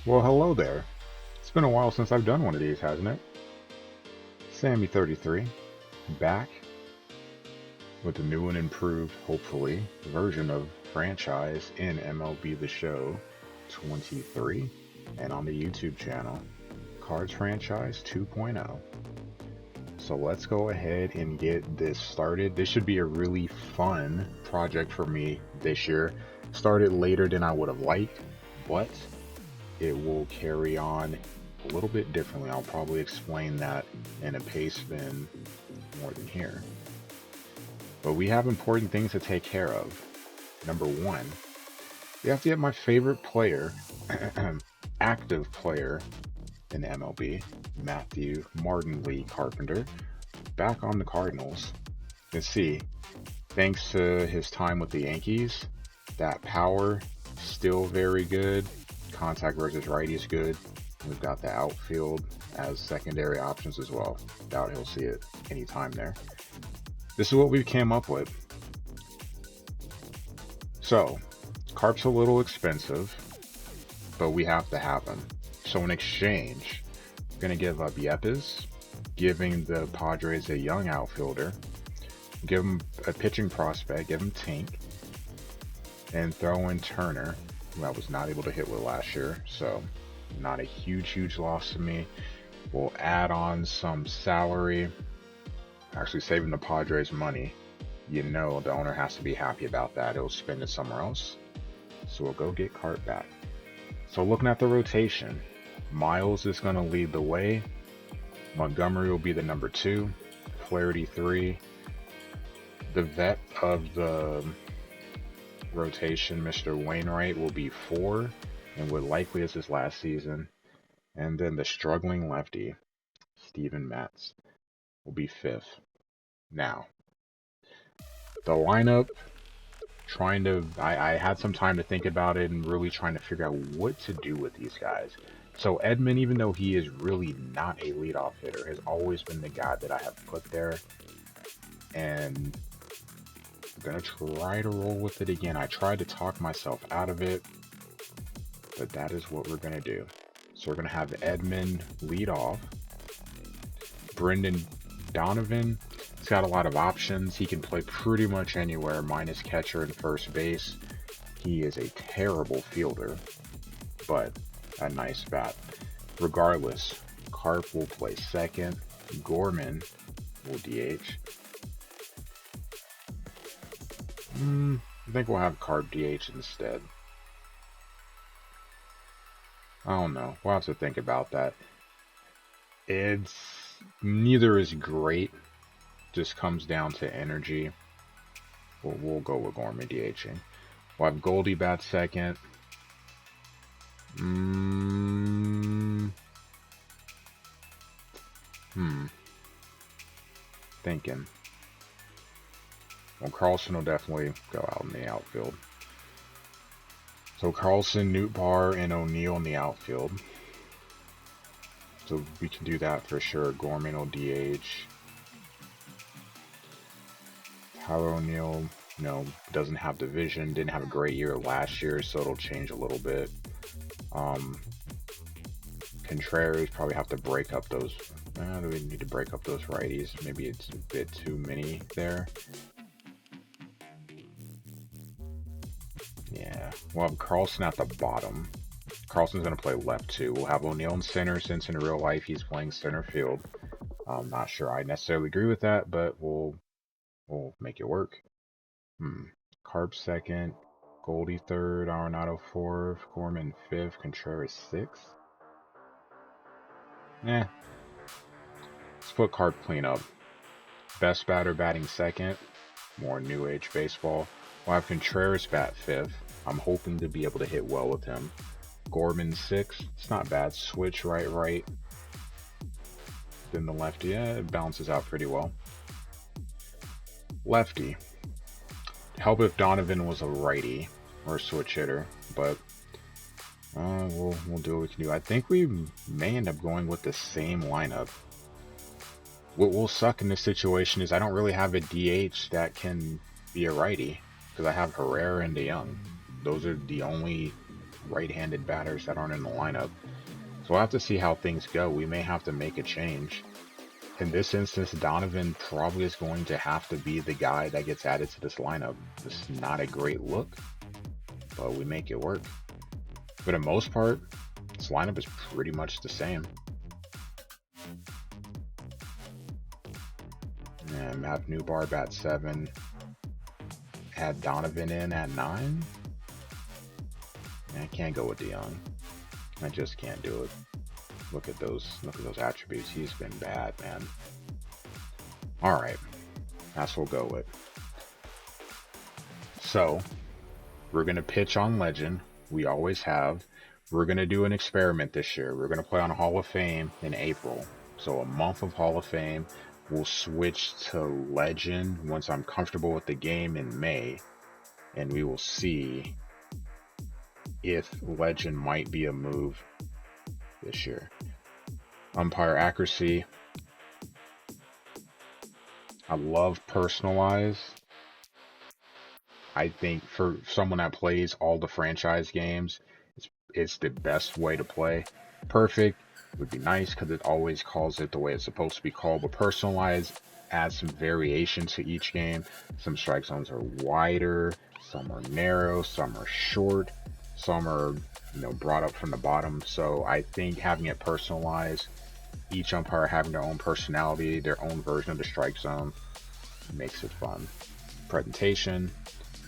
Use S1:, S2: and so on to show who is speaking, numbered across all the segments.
S1: Well, hello there. It's been a while since I've done one of these, hasn't it? Sammy33, back with a new and improved, hopefully, version of franchise in MLB The Show 23 and on the YouTube channel, Cards Franchise 2.0. So let's go ahead and get this started. This should be a really fun project for me this year. Started later than I would have liked, but it will carry on a little bit differently. I'll probably explain that in a pace bin more than here. But we have important things to take care of. Number one, we have to get my favorite player, active player in the MLB, Matthew Martin Lee Carpenter, back on the Cardinals. Let's see, thanks to his time with the Yankees, that power still very good. Contact versus righty is good. We've got the outfield as secondary options as well. Doubt he'll see it anytime there. This is what we came up with. So, Carp's a little expensive, but we have to have him. So in exchange, we're going to give up Yepes, giving the Padres a young outfielder, give him a pitching prospect, give him Tink, and throw in Turner, who I was not able to hit with last year, so not a huge loss to me. We'll add on some salary, actually saving the Padres money. You know the owner has to be happy about that. He'll spend it somewhere else. So we'll go get Carp back. So looking at the rotation, Miles is going to lead the way. Montgomery will be the number 2. Flaherty 3. The vet of the rotation, Mr. Wainwright, will be 4, and would likely as his last season. And then the struggling lefty, Steven Matz, will be 5th. Now, the lineup, I had some time to think about it and really trying to figure out what to do with these guys. So Edman, even though he is really not a leadoff hitter, has always been the guy that I have put there. And I'm going to try to roll with it again. I tried to talk myself out of it, but that is what we're going to do. So we're going to have Edman lead off. Brendan Donovan, he's got a lot of options. He can play pretty much anywhere, minus catcher and first base. He is a terrible fielder, but a nice bat. Regardless, Carp will play second. Gorman will DH. I think we'll have Carp DH instead. I don't know. We'll have to think about that. It's neither is great. Just comes down to energy. We'll go with Gorman DHing. We'll have Goldie bat second. Thinking. Well, Carlson will definitely go out in the outfield. So Carlson, Nootbaar, and O'Neill in the outfield. So we can do that for sure. Gorman will DH. Tyler O'Neill, doesn't have the vision. Didn't have a great year last year, so it'll change a little bit. Contreras probably have to break up those. Do we need to break up those righties? Maybe it's a bit too many there. Yeah, we'll have Carlson at the bottom. Carlson's going to play left too. We'll have O'Neill in center, since in real life he's playing center field. I'm not sure I necessarily agree with that, but we'll make it work. Carp second, Goldie third, Arenado fourth, Gorman fifth, Contreras sixth. Let's put Carp clean up. Best batter batting second. More new age baseball. We'll have Contreras bat fifth. I'm hoping to be able to hit well with him. Gorman sixth. It's not bad. Switch right. Then the lefty. It balances out pretty well. Lefty. Help if Donovan was a righty or a switch hitter, but we'll do what we can do. I think we may end up going with the same lineup. What will suck in this situation is I don't really have a DH that can be a righty, because I have Herrera and DeYoung. Those are the only right-handed batters that aren't in the lineup. So we'll have to see how things go. We may have to make a change. In this instance, Donovan probably is going to have to be the guy that gets added to this lineup. It's not a great look, but we make it work. For the most part, this lineup is pretty much the same. And Matt Newbarb at 7. Add Donovan in at 9. I can't go with DeYoung. I just can't do it. Look at those attributes. He's been bad, man. Alright. That's what we'll go with. So, we're going to pitch on Legend. We always have. We're going to do an experiment this year. We're going to play on Hall of Fame in April. So a month of Hall of Fame. We'll switch to Legend once I'm comfortable with the game in May. And we will see if Legend might be a move this year. Umpire accuracy. I love personalize. I think for someone that plays all the franchise games, it's the best way to play. Perfect would be nice because it always calls it the way it's supposed to be called, but personalize adds some variation to each game. Some strike zones are wider, some are narrow, some are short, some are brought up from the bottom. So I think having it personalized, each umpire having their own personality, their own version of the strike zone, makes it fun. Presentation,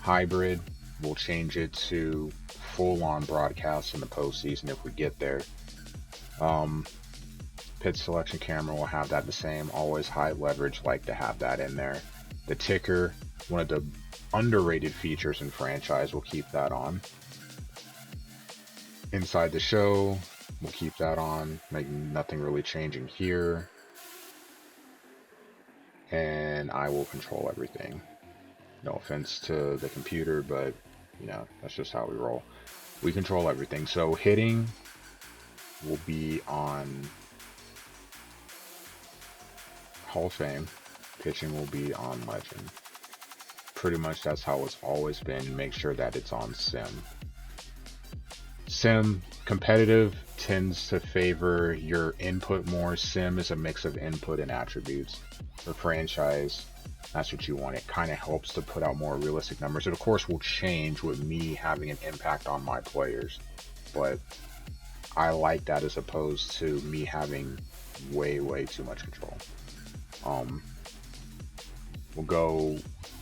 S1: hybrid, we'll change it to full-on broadcast in the postseason if we get there. Pitch selection camera will have that the same. Always high leverage, like to have that in there. The ticker, one of the underrated features in franchise, we'll keep that on. Inside the show, we'll keep that on. Nothing really changing here. And I will control everything. No offense to the computer, but that's just how we roll. We control everything. So hitting will be on Hall of Fame. Pitching will be on Legend. Pretty much that's how it's always been. Make sure that it's on Sim. Sim, competitive, tends to favor your input more. Sim is a mix of input and attributes. For franchise, that's what you want. It kind of helps to put out more realistic numbers. It of course will change with me having an impact on my players, but I like that as opposed to me having way too much control. We'll go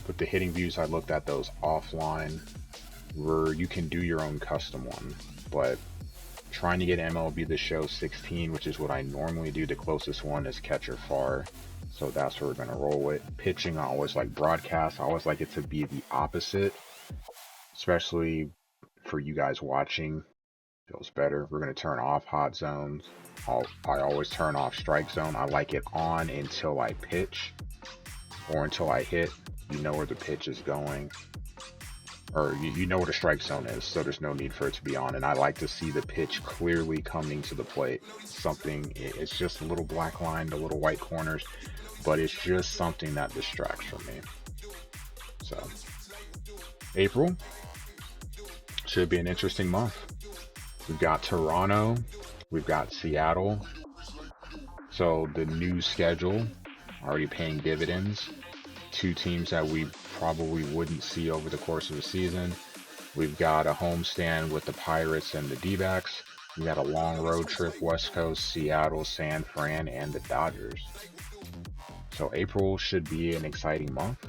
S1: with the hitting views. I looked at those offline where you can do your own custom one, but trying to get MLB The Show 16, which is what I normally do, the closest one is catcher far. So that's what we're going to roll with. Pitching, I always like broadcast. I always like it to be the opposite, especially for you guys watching. Feels better. We're going to turn off hot zones. I always turn off strike zone. I like it on until I pitch or until I hit. You know where the pitch is going, or you know what a strike zone is, so there's no need for it to be on. And I like to see the pitch clearly coming to the plate. It's just a little black line, the little white corners, but it's just something that distracts from me. So April should be an interesting month. We've got Toronto, we've got Seattle. So the new schedule already paying dividends. Two teams that we probably wouldn't see over the course of the season. We've got a homestand with the Pirates and the D-backs. We got a long road trip, West Coast, Seattle, San Fran, and the Dodgers. So April should be an exciting month.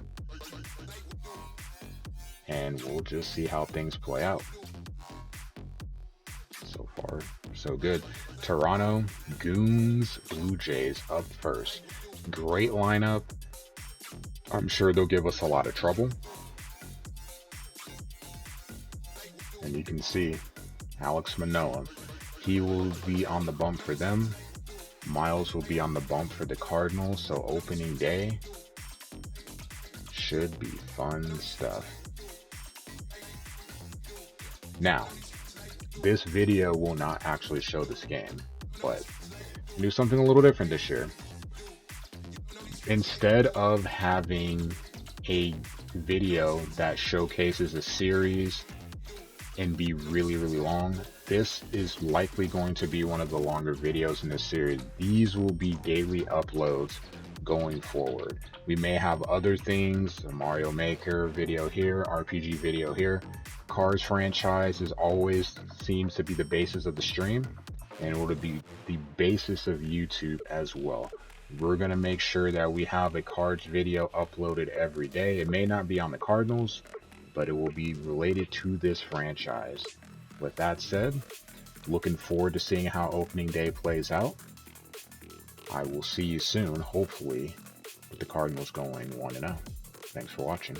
S1: And we'll just see how things play out. So far, so good. Toronto, Goons, Blue Jays up first. Great lineup. I'm sure they'll give us a lot of trouble. And you can see Alex Manoah. He will be on the bump for them. Miles will be on the bump for the Cardinals. So opening day should be fun stuff. Now, this video will not actually show this game, but do something a little different this year. Instead of having a video that showcases a series and be really, really long. This is likely going to be one of the longer videos in this series. These will be daily uploads going forward. We may have other things, a Mario Maker video here, RPG video here. Cars franchise is always seems to be the basis of the stream, and it will be the basis of YouTube as well. We're going to make sure that we have a cards video uploaded every day. It may not be on the Cardinals, but it will be related to this franchise. With that said, looking forward to seeing how opening day plays out. I will see you soon, hopefully, with the Cardinals going 1-0. Thanks for watching.